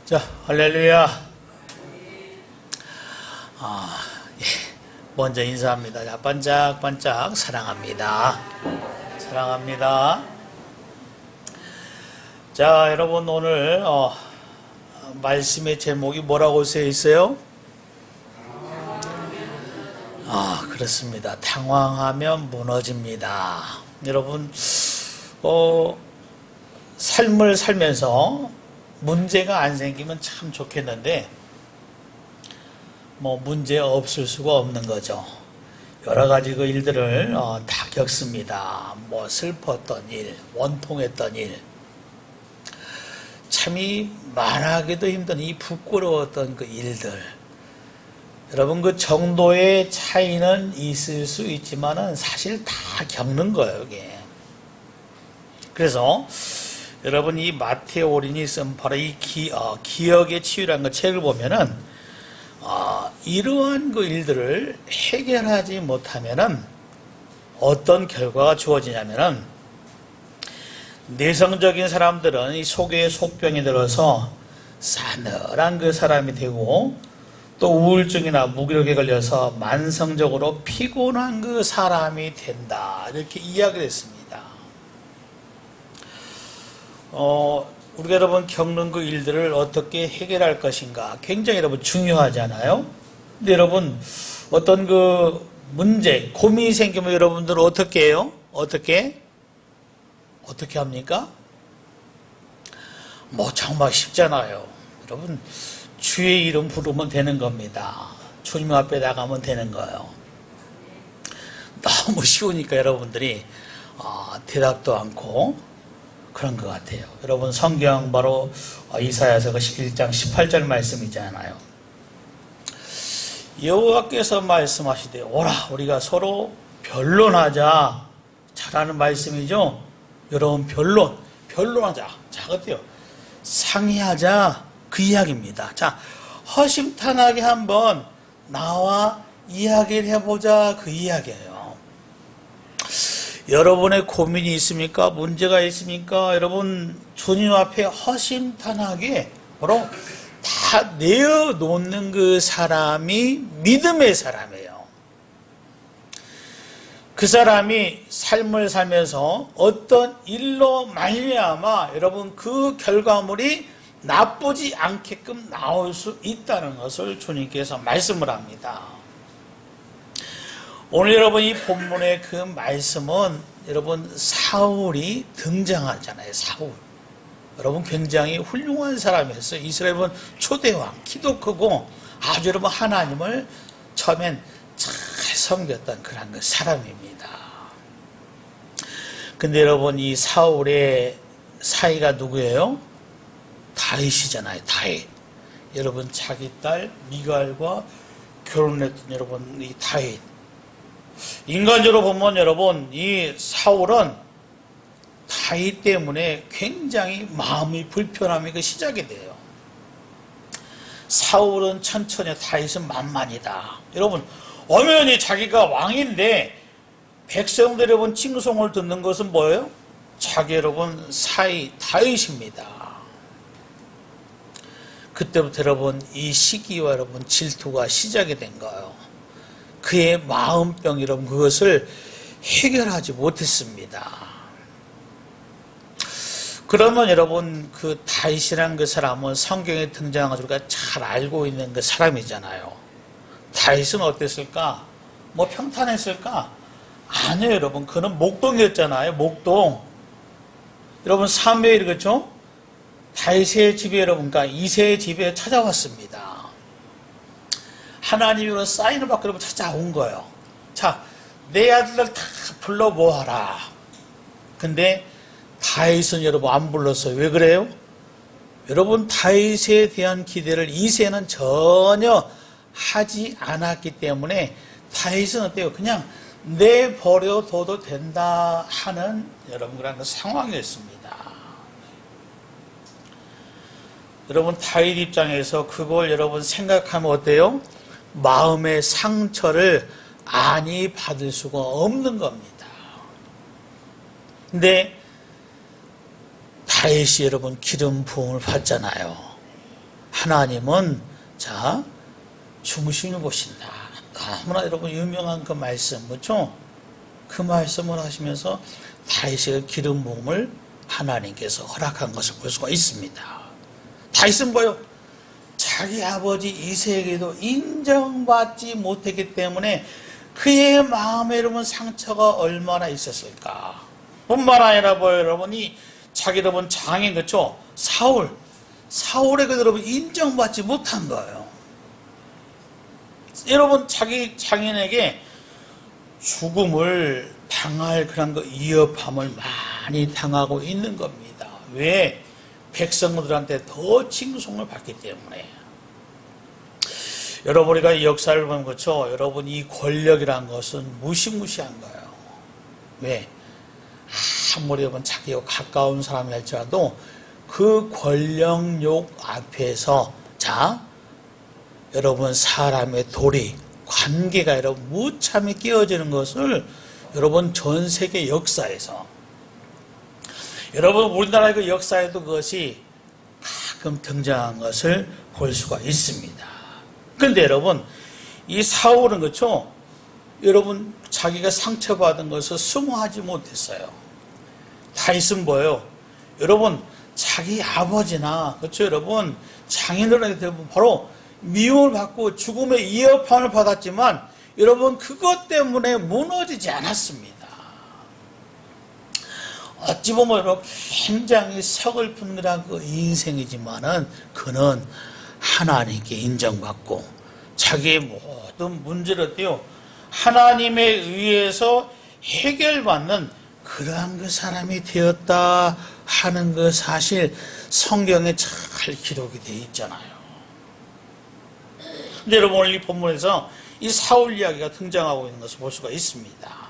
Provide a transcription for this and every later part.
자, 할렐루야. 예. 먼저 인사합니다. 자, 반짝반짝 사랑합니다. 사랑합니다. 자, 여러분 오늘 말씀의 제목이 뭐라고 쓰여 있어요? 그렇습니다. 당황하면 무너집니다. 여러분 삶을 살면서 문제가 안 생기면 참 좋겠는데 문제 없을 수가 없는 거죠. 여러 가지 그 일들을 다 겪습니다. 슬펐던 일, 원통했던 일, 참이 말하기도 힘든 이 부끄러웠던 그 일들. 여러분 그 정도의 차이는 있을 수 있지만은 사실 다 겪는 거예요, 이게. 그래서 여러분 이 마테오 오린이 쓴 바로 이 기억의 치유라는 그 책을 보면은 이러한 그 일들을 해결하지 못하면은 어떤 결과가 주어지냐면은 내성적인 사람들은 이 속에 속병이 들어서 싸늘한 그 사람이 되고 또 우울증이나 무기력에 걸려서 만성적으로 피곤한 그 사람이 된다. 이렇게 이야기를 했습니다. 우리가 여러분 겪는 그 일들을 어떻게 해결할 것인가 굉장히 여러분 중요하잖아요. 근데 여러분 어떤 그 문제, 고민이 생기면 여러분들은 어떻게 해요? 어떻게 합니까? 정말 쉽잖아요. 여러분 주의 이름 부르면 되는 겁니다. 주님 앞에 나가면 되는 거예요. 너무 쉬우니까 여러분들이 대답도 않고 그런 것 같아요. 여러분 성경 바로 이사야서가 11장 18절 말씀이잖아요. 여호와께서 말씀하시되 오라 우리가 서로 변론하자. 잘하는 말씀이죠. 여러분 변론하자. 자, 어때요? 상의하자. 그 이야기입니다. 자, 허심탄회하게 한번 나와 이야기를 해보자. 그 이야기예요. 여러분의 고민이 있습니까? 문제가 있습니까? 여러분 주님 앞에 허심탄회하게 바로 다 내어놓는 그 사람이 믿음의 사람이에요. 그 사람이 삶을 살면서 어떤 일로 말미암아 여러분 그 결과물이 나쁘지 않게끔 나올 수 있다는 것을 주님께서 말씀을 합니다. 오늘 여러분 이 본문의 그 말씀은 여러분 사울이 등장하잖아요. 사울. 여러분 굉장히 훌륭한 사람이었어요. 이스라엘은 초대왕, 키도 크고 아주 여러분 하나님을 처음엔 잘 섬겼던 그런 그 사람입니다. 근데 여러분 이 사울의 사이가 누구예요? 다윗이잖아요. 다윗. 여러분 자기 딸 미갈과 결혼했던 여러분 이 다윗. 인간적으로 보면 여러분 이 사울은 다윗 때문에 굉장히 마음이 불편함이 그 시작이 돼요. 사울은 천천히 다윗은 만만이다. 여러분 엄연히 자기가 왕인데 백성들의 여러분 칭송을 듣는 것은 뭐예요? 자기 여러분 사이 다윗입니다. 그때부터 여러분 이 시기와 여러분 질투가 시작이 된 거예요. 그의 마음병 여러분 그것을 해결하지 못했습니다. 그러면 여러분 그 다윗이라는 그 사람은 성경에 등장해가지고 우리가 잘 알고 있는 그 사람이잖아요. 다윗은 어땠을까? 평탄했을까? 아니에요 여러분. 그는 목동이었잖아요. 목동. 여러분 사무엘 그렇죠? 다윗의 집에 여러분 그러니까 이새의 집에 찾아왔습니다. 하나님으로 사인을 받고 여러분 찾아온 거예요. 자, 내 아들들 다 불러 모아라. 근데 다윗은 여러분 안 불렀어요. 왜 그래요? 여러분 다윗에 대한 기대를 이새는 전혀 하지 않았기 때문에 다윗은 어때요? 그냥 내버려둬도 된다 하는 여러분 그런 상황이었습니다. 여러분 다윗 입장에서 그걸 여러분 생각하면 어때요? 마음의 상처를 안이 받을 수가 없는 겁니다. 근데 다윗이 여러분 기름 부음을 받잖아요. 하나님은 자 중심을 보신다. 너무나 여러분 유명한 그 말씀, 그렇죠? 그 말씀을 하시면서 다윗의 기름 부음을 하나님께서 허락한 것을 볼 수가 있습니다. 다윗은 뭐요? 자기 아버지 이새에게도 인정받지 못했기 때문에 그의 마음에 여러분 상처가 얼마나 있었을까. 뿐만 아니라 뭐요, 여러분이 자기 여러분 장인, 그렇죠? 사울에게 여러분 인정받지 못한 거예요. 여러분 자기 장인에게 죽음을 당할 그런 거 위협함을 많이 당하고 있는 겁니다. 왜? 백성들한테 더 칭송을 받기 때문에. 여러분 우리가 이 역사를 보면 그렇죠? 여러분 이 권력이란 것은 무시무시한 거예요. 왜? 아무리 여러분 자기와 가까운 사람이 할지라도 그 권력욕 앞에서 자 여러분 사람의 도리, 관계가 여러분 무참히 깨어지는 것을 여러분 전 세계 역사에서 여러분 우리나라의 그 역사에도 그것이 가끔 등장한 것을 볼 수가 있습니다. 그런데 여러분 이 사울은 그렇죠? 여러분 자기가 상처받은 것을 수모하지 못했어요. 다윗은 뭐예요? 여러분 자기 아버지나 그렇죠? 여러분 장인어른한테 바로 미움을 받고 죽음의 위협함을 받았지만 여러분 그것 때문에 무너지지 않았습니다. 어찌 보면 여러분 굉장히 서글픈 그런 그 인생이지만은 그는 하나님께 인정받고 자기의 모든 문제를 띄워 하나님에 의해서 해결받는 그러한 그 사람이 되었다 하는 그 사실 성경에 잘 기록이 되어 있잖아요. 근데 여러분 오늘 이 본문에서 이 사울 이야기가 등장하고 있는 것을 볼 수가 있습니다.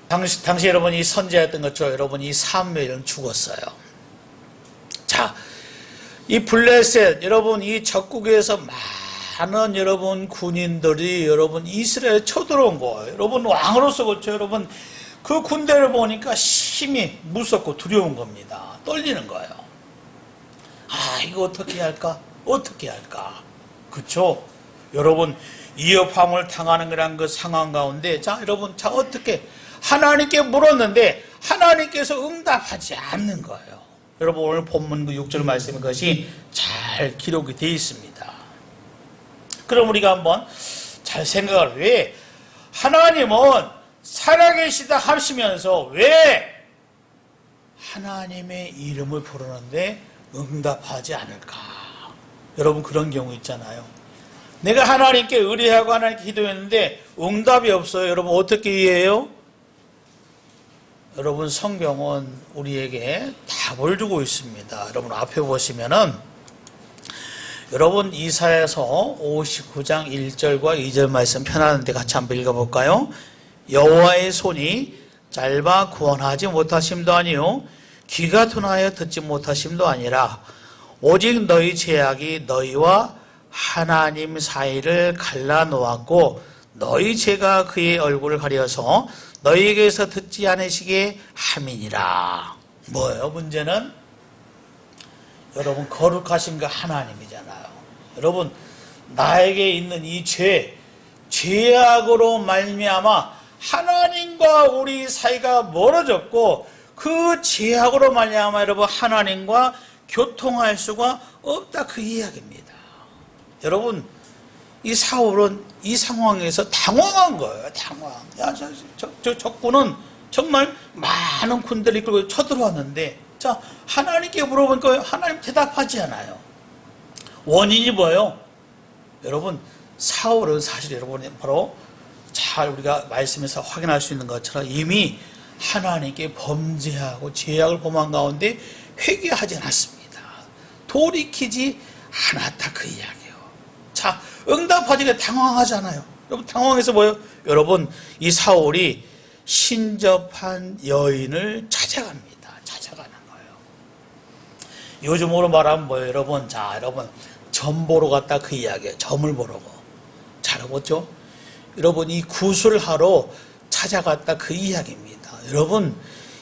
당시 여러분 이 선지자였던 것처럼 여러분 이 사무엘은 죽었어요. 자, 이 블레셋 여러분 이 적국에서 많은 여러분 군인들이 여러분 이스라엘에 쳐들어온 거예요. 여러분 왕으로서 그렇죠. 여러분 그 군대를 보니까 심히 무섭고 두려운 겁니다. 떨리는 거예요. 아 이거 어떻게 할까? 어떻게 할까? 그렇죠? 여러분 위협함을 당하는 그런 그 상황 가운데 자 여러분 자 어떻게 하나님께 물었는데 하나님께서 응답하지 않는 거예요. 여러분 오늘 본문 그 6절 말씀 것이 잘 기록이 되어 있습니다. 그럼 우리가 한번 잘 생각을 왜 하나님은 살아계시다 하시면서 왜 하나님의 이름을 부르는데 응답하지 않을까? 여러분 그런 경우 있잖아요. 내가 하나님께 의뢰하고 하나님께 기도했는데 응답이 없어요. 여러분 어떻게 이해해요? 여러분 성경은 우리에게 답을 주고 있습니다. 여러분 앞에 보시면은 여러분 이사야서 59장 1절과 2절 말씀 편하는데 같이 한번 읽어볼까요? 여호와의 손이 짧아 구원하지 못하심도 아니요 귀가 둔하여 듣지 못하심도 아니라 오직 너희 죄악이 너희와 하나님 사이를 갈라놓았고 너희 죄가 그의 얼굴을 가려서 너희에게서 듣지 않으시게 함이니라. 뭐예요? 문제는 여러분 거룩하신 그 하나님이잖아요. 여러분 나에게 있는 이 죄악으로 말미암아 하나님과 우리 사이가 멀어졌고 그 죄악으로 말미암아 여러분 하나님과 교통할 수가 없다 그 이야기입니다. 여러분 이 사울은 이 상황에서 당황한 거예요. 당황. 야, 저 적군은 정말 많은 군대를 이끌고 쳐들어왔는데 자 하나님께 물어보니까 하나님 대답하지 않아요. 원인이 뭐예요? 여러분 사울은 사실 여러분 바로 잘 우리가 말씀에서 확인할 수 있는 것처럼 이미 하나님께 범죄하고 죄악을 범한 가운데 회개하지 않았습니다. 돌이키지 않았다 그 이야기예요. 자 응답하지가 당황하잖아요. 여러분 당황해서 뭐예요? 여러분 이 사울이 신접한 여인을 찾아갑니다. 찾아가는 거예요. 요즘으로 말하면 뭐예요? 여러분 자 여러분 점 보러 갔다 그 이야기예요. 점을 보러고. 잘 보죠? 여러분 이 구술하러 찾아갔다 그 이야기입니다. 여러분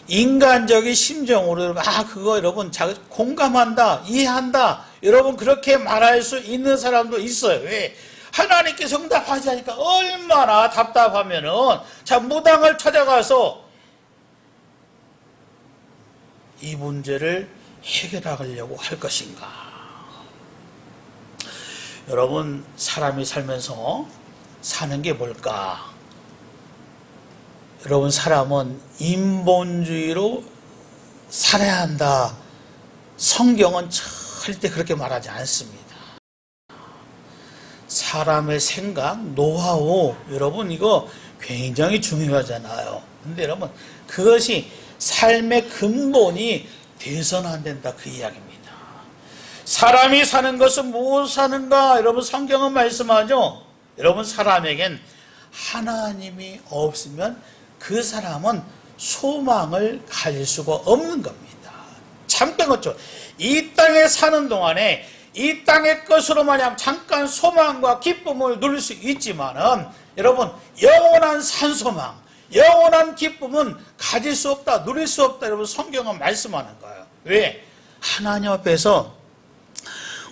인간적인 심정으로 그거 여러분 공감한다 이해한다 여러분 그렇게 말할 수 있는 사람도 있어요. 왜? 하나님께서 응답하지 않으니까 얼마나 답답하면은 자 무당을 찾아가서 이 문제를 해결하려고 할 것인가? 여러분 사람이 살면서 사는 게 뭘까? 여러분 사람은 인본주의로 살아야 한다. 성경은 절대 그렇게 말하지 않습니다. 사람의 생각, 노하우, 여러분 이거 굉장히 중요하잖아요. 근데 여러분 그것이 삶의 근본이 돼서는 안 된다 그 이야기입니다. 사람이 사는 것은 무엇 사는가? 여러분 성경은 말씀하죠. 여러분 사람에겐 하나님이 없으면 그 사람은 소망을 가질 수가 없는 겁니다. 참 빼놓죠. 이 땅에 사는 동안에 이 땅의 것으로 마냥 잠깐 소망과 기쁨을 누릴 수 있지만은 여러분 영원한 산소망, 영원한 기쁨은 가질 수 없다, 누릴 수 없다. 여러분 성경은 말씀하는 거예요. 왜? 하나님 앞에서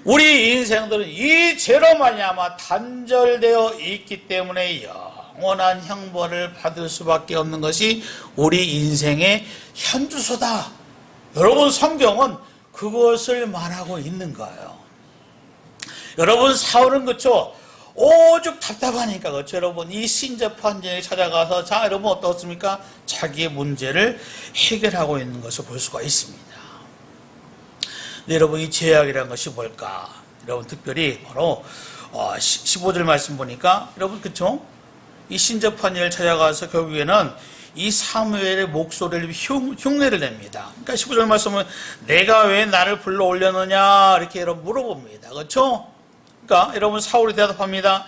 우리 인생들은 이 죄로 말미암아 단절되어 있기 때문에 영원한 형벌을 받을 수밖에 없는 것이 우리 인생의 현주소다. 여러분 성경은 그것을 말하고 있는 거예요. 여러분 사울은 그렇죠. 오죽 답답하니까 그렇죠. 여러분 이 신접한전에 찾아가서 자 여러분 어떻습니까? 자기의 문제를 해결하고 있는 것을 볼 수가 있습니다. 근데 여러분 이 죄악이라는 것이 뭘까? 여러분 특별히 바로 15절 말씀 보니까 여러분 그렇죠? 이 신접한전을 찾아가서 결국에는 이 사무엘의 목소리를 흉내를 냅니다. 그러니까 15절 말씀은 내가 왜 나를 불러 올렸느냐 이렇게 여러분 물어봅니다. 그렇죠? 그러니까 여러분 사울이 대답합니다.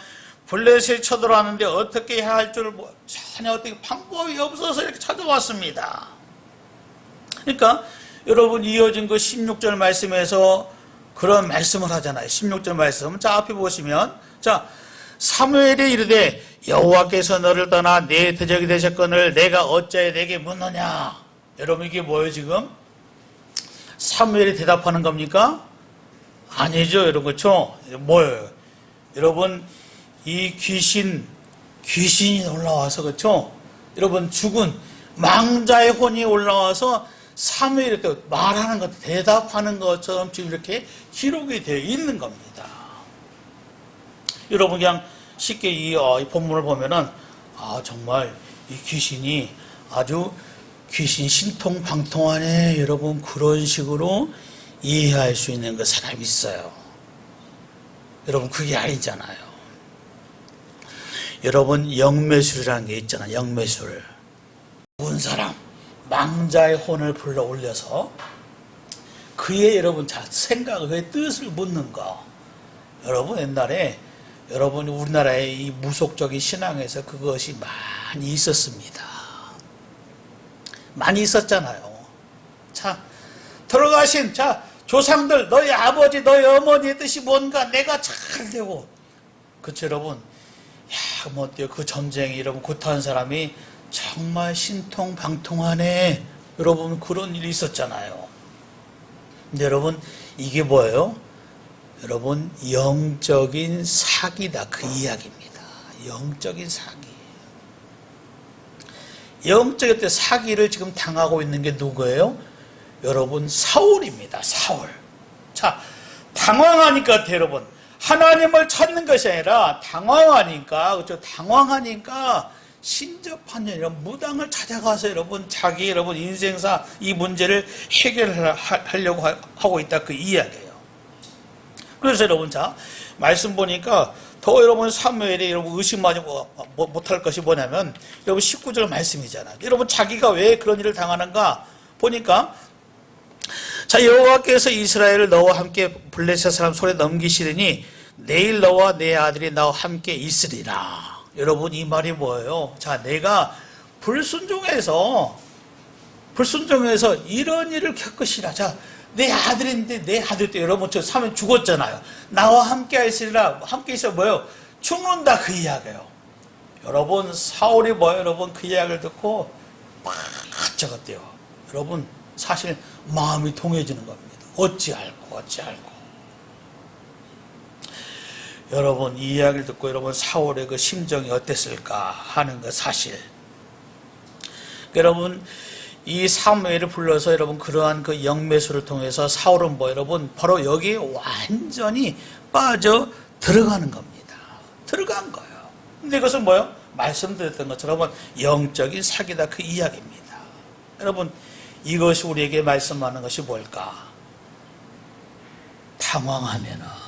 블레셋이 쳐들어왔는데 어떻게 해야 할 줄 전혀 어떻게 방법이 없어서 이렇게 찾아왔습니다. 그러니까 여러분 이어진 그 16절 말씀에서 그런 말씀을 하잖아요. 16절 말씀. 자 앞에 보시면 자 사무엘이 이르되 여호와께서 너를 떠나 내 대적이 되셨거늘 내가 어찌하여 내게 묻느냐. 여러분 이게 뭐예요 지금? 사무엘이 대답하는 겁니까? 아니죠 여러분. 그렇죠? 뭐예요? 여러분 이 귀신이 올라와서 그렇죠? 여러분 죽은 망자의 혼이 올라와서 사무엘이 또 말하는 것, 대답하는 것처럼 지금 이렇게 기록이 되어 있는 겁니다. 여러분 그냥 쉽게 이 본문을 보면은 정말 이 귀신이 아주 귀신 신통방통하네 여러분 그런 식으로 이해할 수 있는 그 사람이 있어요. 여러분 그게 아니잖아요. 여러분 영매술이라는 게 있잖아요. 영매술. 죽은 사람 망자의 혼을 불러 올려서 그의 여러분 생각을 그의 뜻을 묻는 거. 여러분 옛날에 여러분 우리나라의 이 무속적인 신앙에서 그것이 많이 있었습니다. 많이 있었잖아요. 자 들어가신 조상들 너희 아버지 너희 어머니의 뜻이 뭔가 내가 잘 되고 그렇죠 여러분. 뭐 어때요 그 전쟁이 여러분 고통한 사람이 정말 신통방통하네 여러분 그런 일이 있었잖아요. 근데 여러분 이게 뭐예요? 여러분 영적인 사기다 그 이야기입니다. 영적인 사기. 영적인 사기를 지금 당하고 있는 게 누구예요? 여러분 사울입니다. 사울. 자 당황하니까 여러분 하나님을 찾는 것이 아니라 당황하니까 그렇죠? 당황하니까 신접한 이런 무당을 찾아가서 여러분 자기 여러분 인생사 이 문제를 해결하려고 하고 있다 그 이야기예요. 그래서 여러분 자 말씀 보니까 더 여러분 사무엘이 여러분 의심하지 못할 것이 뭐냐면 여러분 19절 말씀이잖아요. 여러분 자기가 왜 그런 일을 당하는가 보니까 자 여호와께서 이스라엘을 너와 함께 블레셋 사람 손에 넘기시리니 내일 너와 내 아들이 나와 함께 있으리라. 여러분 이 말이 뭐예요? 자 내가 불순종해서 이런 일을 겪으시라. 자 내 아들인데 내 아들 때 여러분 저 사면 죽었잖아요. 나와 함께 있으리라. 함께 있어 뭐예요? 죽는다 그 이야기예요. 여러분 사울이 뭐예요? 여러분 그 이야기를 듣고 막 적었대요. 여러분 사실 마음이 동해지는 겁니다. 어찌 알고 여러분 이 이야기를 듣고 여러분 사울의 그 심정이 어땠을까 하는 그 사실. 여러분 이 사무엘을 불러서 여러분 그러한 그 영매수를 통해서 사울은 뭐 여러분 바로 여기에 완전히 빠져 들어가는 겁니다. 들어간 거예요. 근데 이것은 뭐요? 말씀드렸던 것처럼 영적인 사기다 그 이야기입니다. 여러분 이것이 우리에게 말씀하는 것이 뭘까? 당황하면은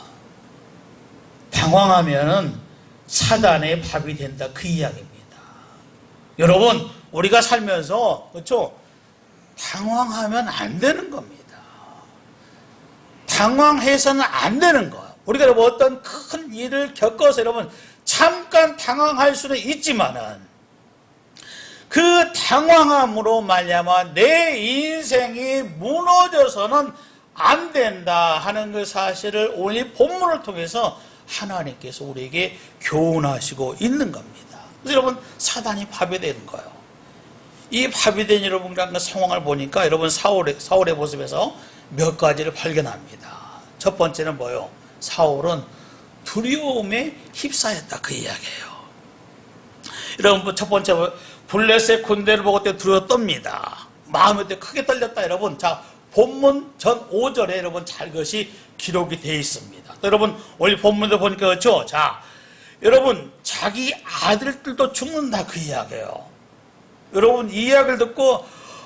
사단의 밥이 된다 그 이야기입니다. 여러분 우리가 살면서 그렇죠? 당황하면 안 되는 겁니다. 당황해서는 안 되는 거예요. 우리가 여러분 어떤 큰 일을 겪어서 여러분 잠깐 당황할 수는 있지만은 그 당황함으로 말미암아 내 인생이 무너져서는 안 된다 하는 그 사실을 오늘 이 본문을 통해서 하나님께서 우리에게 교훈하시고 있는 겁니다. 그래서 여러분 사단이 밥이 되는 거예요. 이 밥이 된 여러분과 상황을 보니까 여러분 사울의 모습에서 몇 가지를 발견합니다. 첫 번째는 뭐예요? 사울은 두려움에 휩싸였다 그 이야기예요. 여러분 첫 번째 블레셋 군대를 보고 때 두려워 떱니다. 마음이 크게 떨렸다 여러분. 자 본문 전 5절에 여러분 잘 것이 기록이 되어 있습니다. 또 여러분 오늘 본문도 보니까 그렇죠. 자 여러분 자기 아들들도 죽는다 그 이야기예요. 여러분 이 이야기를 듣고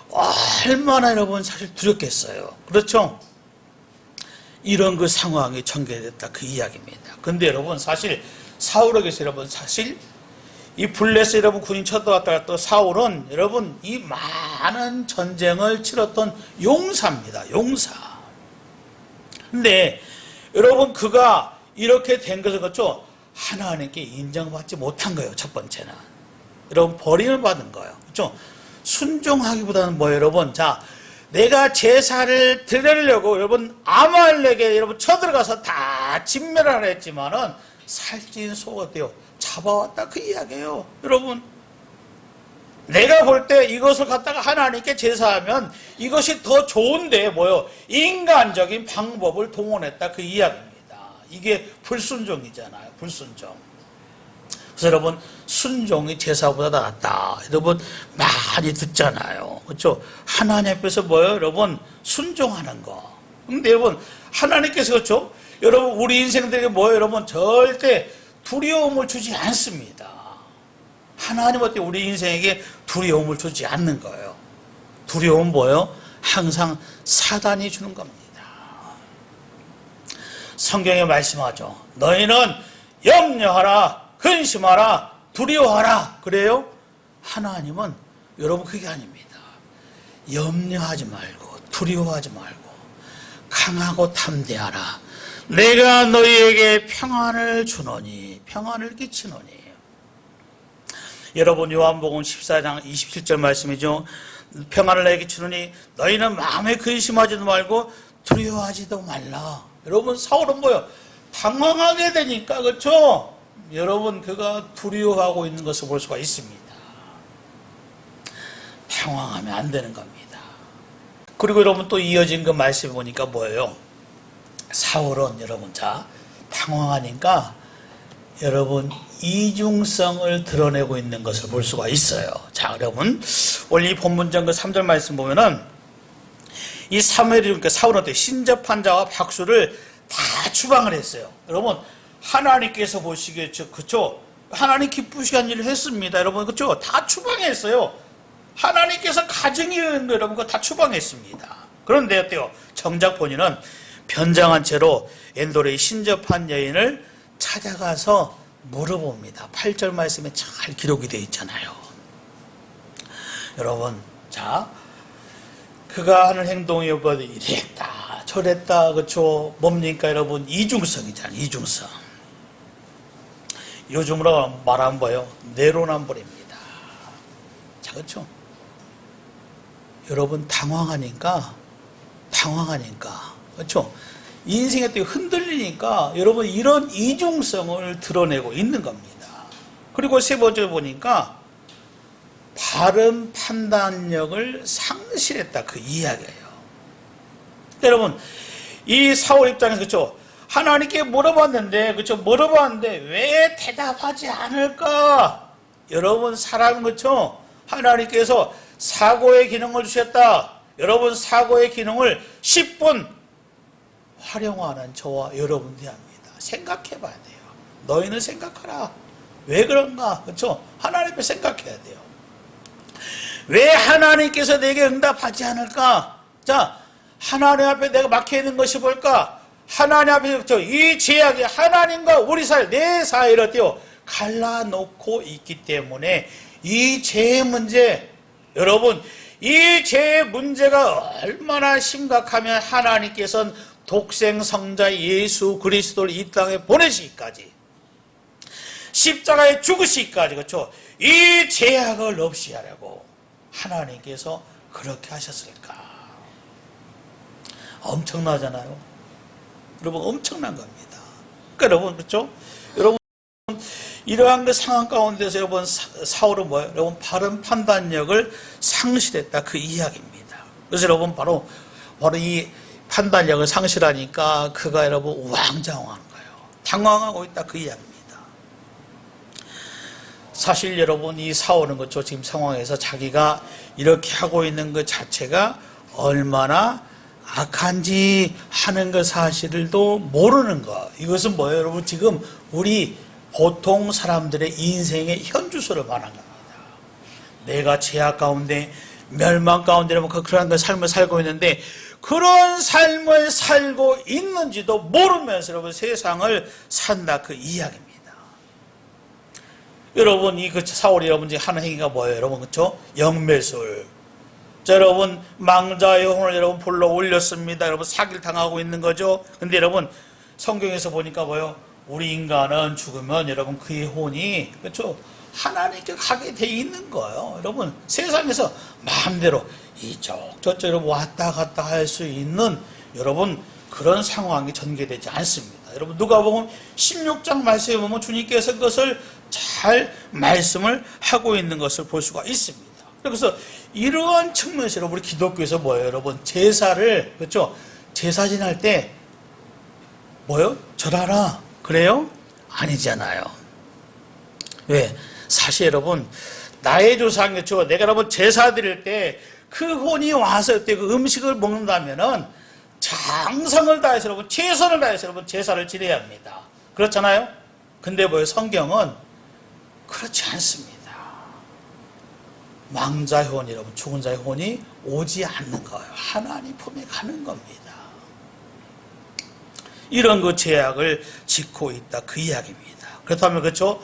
얼마나 여러분 사실 두렵겠어요. 그렇죠? 이런 그 상황이 전개됐다 그 이야기입니다. 근데 여러분 사실 사울에게서 여러분 사실 이 블레셋 여러분 군인 쳐들어왔다가 또 사울은 여러분 이 많은 전쟁을 치렀던 용사입니다. 용사. 근데 여러분 그가 이렇게 된 것은 그렇죠? 하나님께 인정받지 못한 거예요. 첫 번째는. 여러분 버림을 받은 거예요. 그렇죠? 순종하기보다는 뭐예요, 여러분? 자, 내가 제사를 드리려고 여러분 아말렉에 여러분 쳐들어가서 다 진멸하라 했지만은 살찐 속어때요 잡아왔다 그 이야기예요. 여러분 내가 볼 때 이것을 갖다가 하나님께 제사하면 이것이 더 좋은데 뭐요? 인간적인 방법을 동원했다 그 이야기입니다. 이게 불순종이잖아요. 불순종. 그래서 여러분 순종이 제사보다 낫다. 여러분 많이 듣잖아요. 그렇죠? 하나님 앞에서 뭐예요? 여러분 순종하는 거. 근데 여러분 하나님께서 그렇죠? 여러분 우리 인생들에게 뭐예요? 여러분 절대 두려움을 주지 않습니다. 하나님 어때 우리 인생에게 두려움을 주지 않는 거예요. 두려움은 뭐예요? 항상 사단이 주는 겁니다. 성경에 말씀하죠. 너희는 염려하라, 근심하라, 두려워하라. 그래요? 하나님은 여러분 그게 아닙니다. 염려하지 말고 두려워하지 말고 강하고 담대하라. 내가 너희에게 평안을 주노니 평안을 끼치노니. 여러분 요한복음 14장 27절 말씀이죠. 평안을 너희에게 주노니 너희는 마음에 근심하지도 말고 두려워하지도 말라. 여러분 사울은 뭐요? 당황하게 되니까 그렇죠? 여러분 그가 두려워하고 있는 것을 볼 수가 있습니다. 당황하면 안 되는 겁니다. 그리고 여러분 또 이어진 그 말씀 보니까 뭐예요? 사울은 여러분 자 당황하니까 여러분 이중성을 드러내고 있는 것을 볼 수가 있어요. 자 여러분 원래 이 본문장 그 3절 말씀 보면은 이 사무엘이 그러니까 사울한테 신접한 자와 박수를 다 추방을 했어요. 여러분 하나님께서 보시기에 그쵸? 하나님 기쁘시게 한 일을 했습니다. 여러분 그쵸? 다 추방했어요. 하나님께서 가증이 여러분 그거 다 추방했습니다. 그런데 어때요? 정작 본인은 변장한 채로 엔도레의 신접한 여인을 찾아가서 물어봅니다. 8절 말씀에 잘 기록이 되어 있잖아요. 여러분 자 그가 하는 행동이 이랬다 저랬다 그쵸? 뭡니까 여러분? 이중성이잖아요. 이중성. 요즘으로 말하면 뭐예요? 내로남불입니다. 자 그쵸? 여러분 당황하니까 그렇죠? 인생에 또 흔들리니까 여러분 이런 이중성을 드러내고 있는 겁니다. 그리고 세 번째 보니까 바른 판단력을 상실했다 그 이야기예요. 여러분 이 사울 입장에서 그렇죠? 하나님께 물어봤는데, 그렇죠? 물어봤는데 왜 대답하지 않을까? 여러분, 사람, 그렇죠? 하나님께서 사고의 기능을 주셨다. 여러분, 사고의 기능을 10분 활용하는 저와 여러분 대합니다. 생각해 봐야 돼요. 너희는 생각하라. 왜 그런가? 그렇죠? 하나님 앞에 생각해야 돼요. 왜 하나님께서 내게 응답하지 않을까? 자, 하나님 앞에 내가 막혀 있는 것이 뭘까? 하나님 앞에 이 제약이 하나님과 우리 사이, 내 사이를 어때요? 갈라놓고 있기 때문에 이 죄의 문제, 여러분, 이 죄의 문제가 얼마나 심각하면 하나님께서는 독생 성자 예수 그리스도를 이 땅에 보내시기까지, 십자가에 죽으시기까지, 그렇죠? 이 제약을 없이 하려고 하나님께서 그렇게 하셨을까? 엄청나잖아요. 여러분, 엄청난 겁니다. 그러니까 여러분, 그렇죠? 여러분, 이러한 그 상황 가운데서 여러분, 사울은 뭐예요? 여러분, 바른 판단력을 상실했다, 그 이야기입니다. 그래서 여러분, 바로 이 판단력을 상실하니까 그가 여러분 우왕좌왕하는 거예요. 당황하고 있다, 그 이야기입니다. 사실 여러분, 이 사울은 그렇죠? 지금 상황에서 자기가 이렇게 하고 있는 것 자체가 얼마나 악한지 하는 그 사실을도 모르는 것. 이것은 뭐예요? 여러분, 지금 우리 보통 사람들의 인생의 현주소를 말하는 겁니다. 내가 죄악 가운데, 멸망 가운데 그런 그 삶을 살고 있는데, 그런 삶을 살고 있는지도 모르면서 여러분 세상을 산다, 그 이야기입니다. 여러분, 이 그 사울이 여러분 하는 행위가 뭐예요? 여러분, 그렇죠? 영매술. 자, 여러분, 망자의 혼을 여러분 불러 올렸습니다. 여러분, 사기를 당하고 있는 거죠. 근데 여러분, 성경에서 보니까 뭐예요? 우리 인간은 죽으면 여러분 그의 혼이, 그렇죠? 하나님께 가게 돼 있는 거예요. 여러분, 세상에서 마음대로 이쪽 저쪽 여러분 왔다 갔다 할 수 있는 여러분 그런 상황이 전개되지 않습니다. 여러분, 누가복음 16장 말씀에 보면 주님께서 그것을 잘 말씀을 하고 있는 것을 볼 수가 있습니다. 그래서 이러한 측면에서 여러분, 우리 기독교에서 뭐예요? 여러분, 제사를, 그렇죠? 제사 지날 때 뭐예요? 절하라. 그래요? 아니잖아요. 왜? 사실 여러분, 나의 조상, 그렇죠? 내가 여러분 제사 드릴 때 그 혼이 와서 그때 그 음식을 먹는다면은 장성을 다해서 여러분, 최선을 다해서 여러분 제사를 지내야 합니다. 그렇잖아요? 근데 뭐예요? 성경은 그렇지 않습니다. 망자의 혼, 여러분, 죽은 자의 혼이 오지 않는 거예요. 하나님 품에 가는 겁니다. 이런 그 제약을 짓고 있다, 그 이야기입니다. 그렇다면 그렇죠?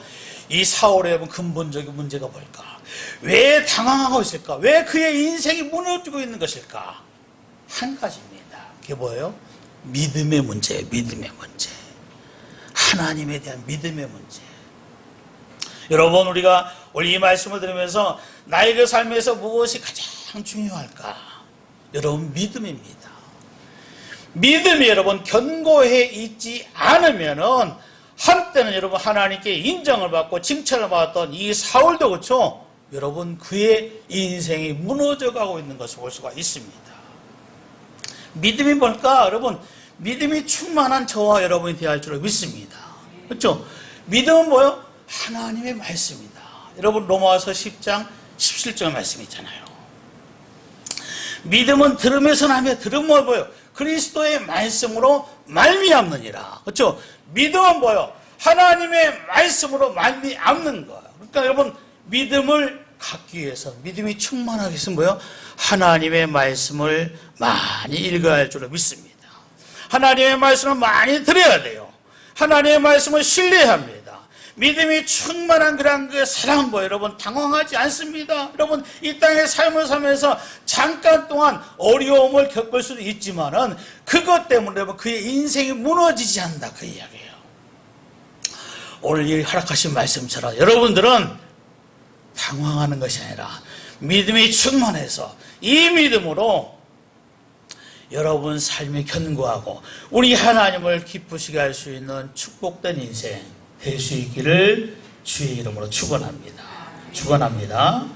이 사울의 근본적인 문제가 뭘까? 왜 당황하고 있을까? 왜 그의 인생이 무너지고 있는 것일까? 한 가지입니다. 그게 뭐예요? 믿음의 문제예요. 믿음의 문제. 하나님에 대한 믿음의 문제. 여러분, 우리가 오늘 이 말씀을 들으면서 나의 그 삶에서 무엇이 가장 중요할까? 여러분, 믿음입니다. 믿음이 여러분 견고해 있지 않으면은, 한때는 여러분 하나님께 인정을 받고 칭찬을 받았던 이 사울도 그렇죠? 여러분, 그의 인생이 무너져 가고 있는 것을 볼 수가 있습니다. 믿음이 뭘까? 여러분, 믿음이 충만한 저와 여러분이 되어야 할 줄 믿습니다. 그렇죠? 믿음은 뭐예요? 하나님의 말씀이다. 여러분, 로마서 10장 17절 말씀이 있잖아요. 믿음은 들음에서 나며 들음은 뭐예요? 그리스도의 말씀으로 말미암느니라. 그렇죠? 믿음은 뭐예요? 하나님의 말씀으로 말미암는 거예요. 그러니까 여러분, 믿음을 갖기 위해서, 믿음이 충만하기 위해서 뭐예요? 하나님의 말씀을 많이 읽어야 할 줄 믿습니다. 하나님의 말씀을 많이 들어야 돼요. 하나님의 말씀을 신뢰해야 합니다. 믿음이 충만한 그런 그 사람은 뭐예요? 여러분, 당황하지 않습니다. 여러분, 이 땅의 삶을 살면서 잠깐 동안 어려움을 겪을 수도 있지만은 그것 때문에 여러분 그의 인생이 무너지지 않는다, 그 이야기예요. 오늘 이 허락하신 말씀처럼 여러분들은 당황하는 것이 아니라 믿음이 충만해서 이 믿음으로 여러분 삶이 견고하고 우리 하나님을 기쁘시게 할 수 있는 축복된 인생 될 수 있기를 주의 이름으로 축원합니다. 축원합니다.